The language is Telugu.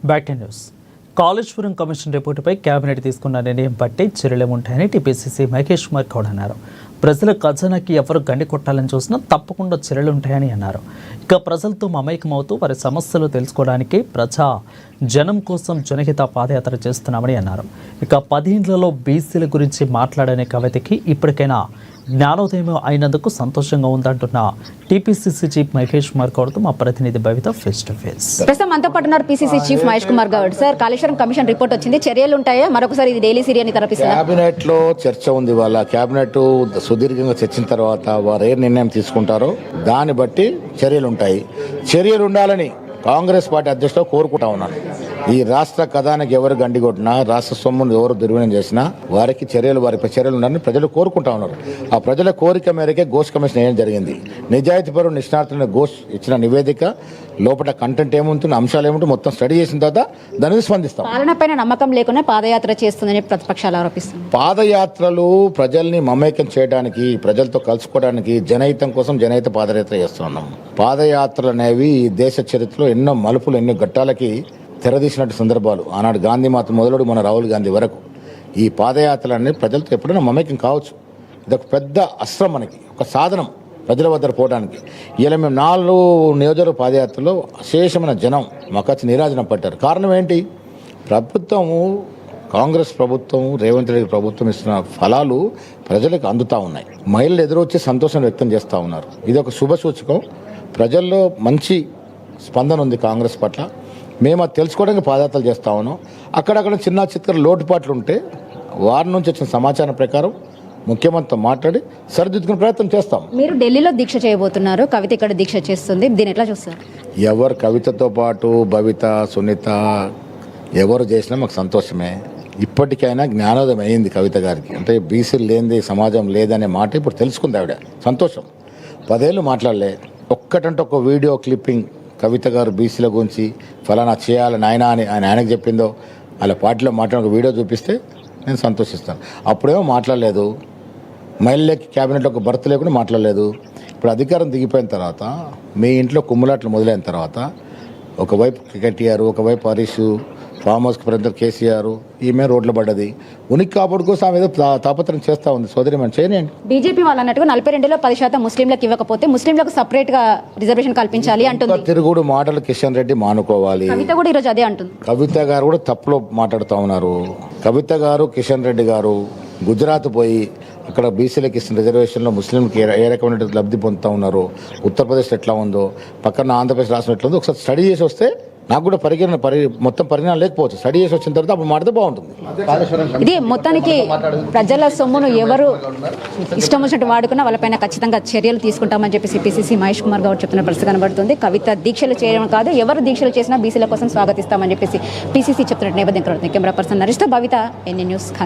Back news. కాళేశ్వరం కమిషన్ రిపోర్టుపై కేబినెట్ తీసుకున్న నిర్ణయం బట్టి చర్యలు ఉంటాయని టీపీసీసీ మహేష్ కుమార్ గౌడ్ అన్నారు. ప్రజల ఖజానాకి ఎవరు గండి కొట్టాలని చూసినా తప్పకుండా చర్యలు ఉంటాయని అన్నారు. ఇక ప్రజలతో మమేకమవుతూ వారి సమస్యలు తెలుసుకోవడానికి జనం కోసం జనహిత పాదయాత్ర చేస్తున్నామని అన్నారు. ఇక 10 ఏళ్లలో బీసీల గురించి మాట్లాడనే కవితకి ఇప్పటికైనా జ్ఞానోదయం అయినందుకు సంతోషంగా ఉందంటున్న టీపీసీసీ చీఫ్ మహేష్ కుమార్ గౌడ్తో మా ప్రతినిధి భవిత ఫేస్ టు ఫేస్. ప్రస్తుతం మనతో పాటు ఉన్నారు PCC chief Mahesh Kumar Goud. Sir, Kaleshwaram commission report వచ్చింది, చర్యలు ఉంటాయా? మరొకసారి ఇది డైలీ సీరియల్ని తలపిస్తుంది. కేబినెట్ లో చర్చ ఉంది. వాళ్ళ కేబినెట్ సుదీర్ఘంగా చర్చించిన తర్వాత వారు ఏ నిర్ణయం తీసుకుంటారో దాన్ని బట్టి చర్యలు ఉంటాయి. చర్యలు ఉండాలని కాంగ్రెస్ పార్టీ అధ్యక్షుడు కోరుకుంటా ఉన్నాను. ఈ రాష్ట్ర కథానికి ఎవరు గండి కొట్టినా, రాష్ట్ర సొమ్మును ఎవరు దుర్వినియోగం చేసినా వారికి వారిపై చర్యలు ఉండాలని ప్రజలు కోరుకుంటా ఉన్నారు. ఆ ప్రజల కోరిక మేరకే ఘోష్ కమిషన్ వేయడం జరిగింది. నిజాయితీపరు నిష్ణాతులైన ఘోష్ ఇచ్చిన నివేదిక లోపల కంటెంట్ ఏముంటుంది, అంశాలు ఏముంటుంది మొత్తం స్టడీ చేసిన తర్వాత దానికి స్పందిస్తాం. పాలనపైన నమ్మకం లేకుండా పాదయాత్ర చేస్తుందని ప్రతిపక్షాలు ఆరోపిస్తుంది. పాదయాత్రలు ప్రజల్ని మమేకం చేయడానికి, ప్రజలతో కలుసుకోవడానికి, జనహితం కోసం జనహిత పాదయాత్ర చేస్తున్నాం. పాదయాత్రలు అనేవి ఈ దేశ చరిత్రలో ఎన్నో మలుపులు, ఎన్నో ఘట్టాలకి తెరదీసినట్టు సందర్భాలు. ఆనాడు గాంధీ మాత మొదలుడు మన రాహుల్ గాంధీ వరకు ఈ పాదయాత్రలన్నీ ప్రజలతో ఎప్పుడైనా మమేకం కావచ్చు. ఇదొక పెద్ద అస్త్రం, మనకి ఒక సాధనం ప్రజల వద్ద పోవడానికి. ఇలా మేము 4 నియోజకవర్గ పాదయాత్రలో అశేషమైన జనం మాకు నీరాజనం పట్టారు. కారణం ఏంటి? ప్రభుత్వము, కాంగ్రెస్ ప్రభుత్వం, రేవంత్ రెడ్డి ప్రభుత్వం ఇస్తున్న ఫలాలు ప్రజలకు అందుతూ ఉన్నాయి. మహిళలు ఎదురొచ్చి సంతోషం వ్యక్తం చేస్తూ ఉన్నారు. ఇది ఒక శుభ సూచకం. ప్రజల్లో మంచి స్పందన ఉంది కాంగ్రెస్ పట్ల. మేము అది తెలుసుకోవడానికి పాదయాత్రలు చేస్తా ఉన్నాం. అక్కడక్కడ చిన్న చిత్ర లోటుపాట్లు ఉంటే వారి నుంచి వచ్చిన సమాచారం ప్రకారం ముఖ్యమంత్రితో మాట్లాడి సరిదిద్దుకునే ప్రయత్నం చేస్తాం. మీరు ఢిల్లీలో దీక్ష చేయబోతున్నారు, కవిత ఇక్కడ దీక్ష చేస్తుంది, దీన్ని ఎట్లా చూస్తారు? ఎవరు కవితతో పాటు భవిత, సునీత ఎవరు చేసినా మాకు సంతోషమే. ఇప్పటికైనా జ్ఞానోదయం అయింది కవిత గారికి. అంటే బీసీలు లేనిది సమాజం లేదనే మాట ఇప్పుడు తెలుసుకుంది ఆవిడ. సంతోషం. 10 ఏళ్ళు మాట్లాడలే. ఒక్కటంటే ఒక వీడియో క్లిప్పింగ్ కవిత గారు బీసీల గురించి ఫలానా చేయాలని ఆయనకు చెప్పిందో అలా పార్టీలో మాట్లాడిన ఒక వీడియో చూపిస్తే నేను సంతోషిస్తాను. అప్పుడేమో మాట్లాడలేదు. మహిళలకి క్యాబినెట్లో ఒక భర్త లేకుండా మాట్లాడలేదు. ఇప్పుడు అధికారం దిగిపోయిన తర్వాత, మీ ఇంట్లో కుమ్ములాట్లు మొదలైన తర్వాత ఒకవైపు కేటీఆర్, ఒకవైపు హరీష్, ఫామ్ హౌస్కి ప్రజలు కేసీఆర్, ఈమె రోడ్లు పడ్డది. ఉనికి కాపాడు కోసం ఆమె ఏదో తాపత్రం చేస్తూ ఉంది. సోదరి మనం చేయనండి. బీజేపీ వాళ్ళు అన్నట్టుగా 42లో 10% ముస్లింలకు ఇవ్వకపోతే ముస్లింలకు సపరేట్ గా రిజర్వేషన్ కల్పించాలి అంటుంది. తిరుగుడు మాటలు కిషన్ రెడ్డి మానుకోవాలి. కవిత కూడా ఈరోజు అదే అంటుంది. కవిత గారు కూడా తప్పులో మాట్లాడుతూ ఉన్నారు. కవిత గారు, కిషన్ రెడ్డి గారు గుజరాత్ పోయి అక్కడ బీసీలకు ఇస్తున్న రిజర్వేషన్లో ముస్లింకి ఏ రకమైన లబ్ధి పొందుతూ ఉన్నారు, ఉత్తరప్రదేశ్ ఎట్లా ఉందో, పక్కన ఆంధ్రప్రదేశ్ రాష్ట్రం ఎట్లా ఉందో ఒకసారి స్టడీ చేసి వస్తే నాకు కూడా మొత్తం పరిణామం లేకపోవచ్చు. స్టడీ చేసి వచ్చిన తర్వాత అప్పుడు మాట్లాడితే బాగుంటుంది. ఇది మొత్తానికి ప్రజల సొమ్మును ఎవరు ఇష్టం వచ్చినట్టు వాడుకున్నా వాళ్ళపైన ఖచ్చితంగా చర్యలు తీసుకుంటామని చెప్పి పీసీసీ మహేష్ కుమార్ గౌడ్ చెప్తున్న పరిస్థితి కనబడుతుంది. కవిత దీక్షలు చేయడం కాదు, ఎవరు దీక్షలు చేసినా బీసీల కోసం స్వాగతిస్తామని చెప్పేసి పీసీసీ చెప్తున్నట్టు నేపథ్యం కనబడుతుంది. కెమెరా పర్సన్ నరేష్తో భవిత, ఎన్ఎన్ న్యూస్.